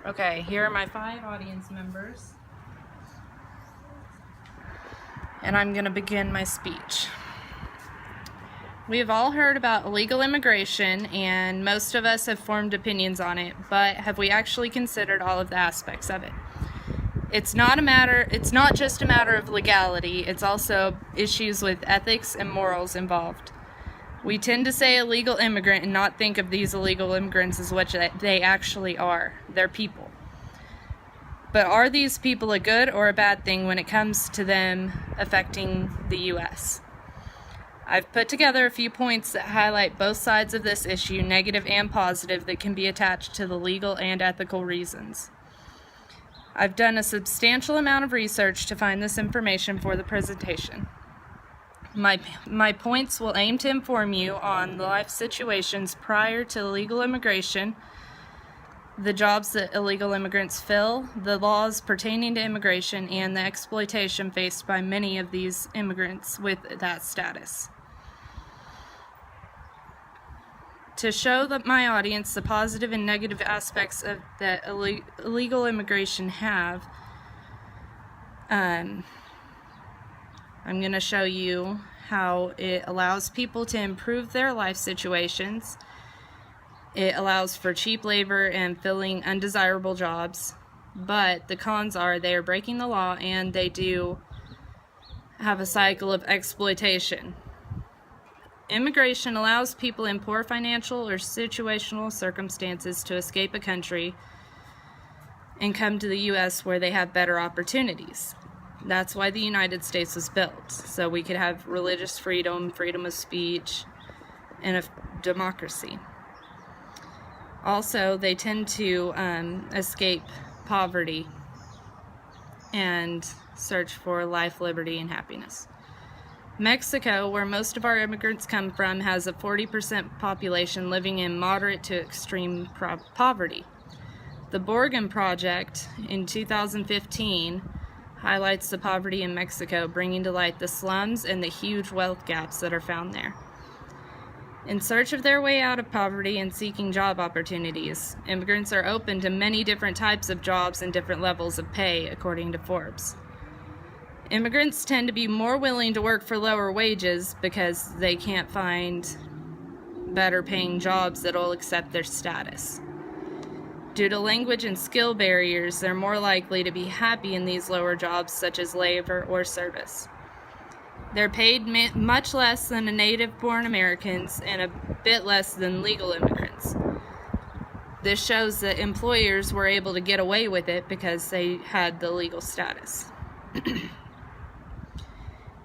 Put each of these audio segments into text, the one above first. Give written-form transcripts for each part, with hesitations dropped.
Okay, here are my 5 audience members, and I'm going to begin my speech. We have all heard about illegal immigration, and most of us have formed opinions on it, but have we actually considered all of the aspects of it? It's not just a matter of legality, it's also issues with ethics and morals involved. We tend to say illegal immigrant and not think of these illegal immigrants as what they actually are. They're people. But are these people a good or a bad thing when it comes to them affecting the U.S.? I've put together a few points that highlight both sides of this issue, negative and positive, that can be attached to the legal and ethical reasons. I've done a substantial amount of research to find this information for the presentation. My points will aim to inform you on the life situations prior to illegal immigration, the jobs that illegal immigrants fill, the laws pertaining to immigration, and the exploitation faced by many of these immigrants with that status. To show my audience the positive and negative aspects of that illegal immigration have, I'm going to show you how it allows people to improve their life situations. It allows for cheap labor and filling undesirable jobs, but the cons are they are breaking the law and they do have a cycle of exploitation. Immigration allows people in poor financial or situational circumstances to escape a country and come to the U.S. where they have better opportunities. That's why the United States was built, so we could have religious freedom, freedom of speech, and a democracy. Also, they tend to escape poverty and search for life, liberty, and happiness. Mexico, where most of our immigrants come from, has a 40% population living in moderate to extreme poverty. The Borgen Project in 2015 highlights the poverty in Mexico, bringing to light the slums and the huge wealth gaps that are found there. In search of their way out of poverty and seeking job opportunities, immigrants are open to many different types of jobs and different levels of pay, according to Forbes. Immigrants tend to be more willing to work for lower wages because they can't find better paying jobs that'll accept their status. Due to language and skill barriers, they're more likely to be happy in these lower jobs such as labor or service. They're paid much less than native-born Americans and a bit less than legal immigrants. This shows that employers were able to get away with it because they had the legal status.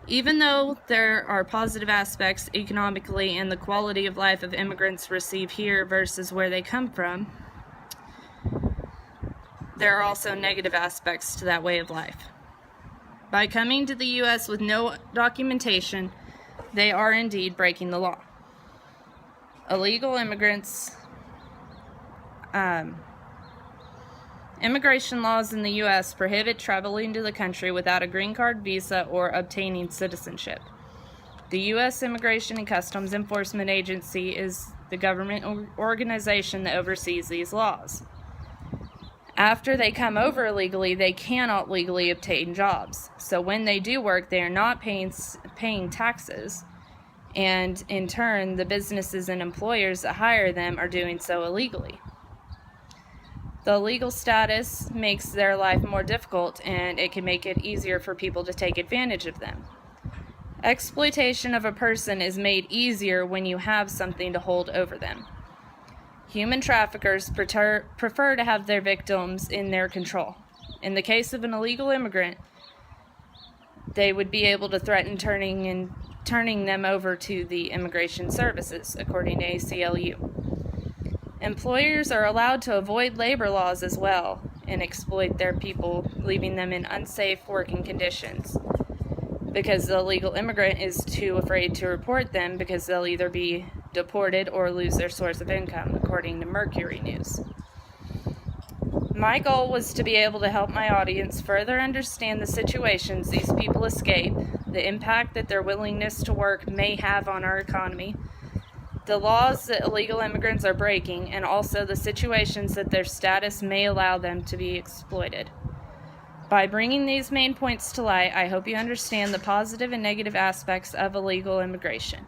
Even though there are positive aspects economically and the quality of life of immigrants receive here versus where they come from, there are also negative aspects to that way of life. By coming to the U.S. with no documentation, they are indeed breaking the law. Illegal immigrants, immigration laws in the U.S. prohibit traveling to the country without a green card, visa, or obtaining citizenship. The U.S. Immigration and Customs Enforcement Agency is the government organization that oversees these laws. After they come over illegally, they cannot legally obtain jobs. So when they do work, they are not paying taxes, and in turn, the businesses and employers that hire them are doing so illegally. The legal status makes their life more difficult, and it can make it easier for people to take advantage of them. Exploitation of a person is made easier when you have something to hold over them. Human traffickers prefer to have their victims in their control. In the case of an illegal immigrant, they would be able to threaten turning them over to the immigration services, according to ACLU. Employers are allowed to avoid labor laws as well and exploit their people, leaving them in unsafe working conditions, because the illegal immigrant is too afraid to report them because they'll either be deported or lose their source of income, according to Mercury News. My goal was to be able to help my audience further understand the situations these people escape, the impact that their willingness to work may have on our economy, the laws that illegal immigrants are breaking, and also the situations that their status may allow them to be exploited. By bringing these main points to light, I hope you understand the positive and negative aspects of illegal immigration.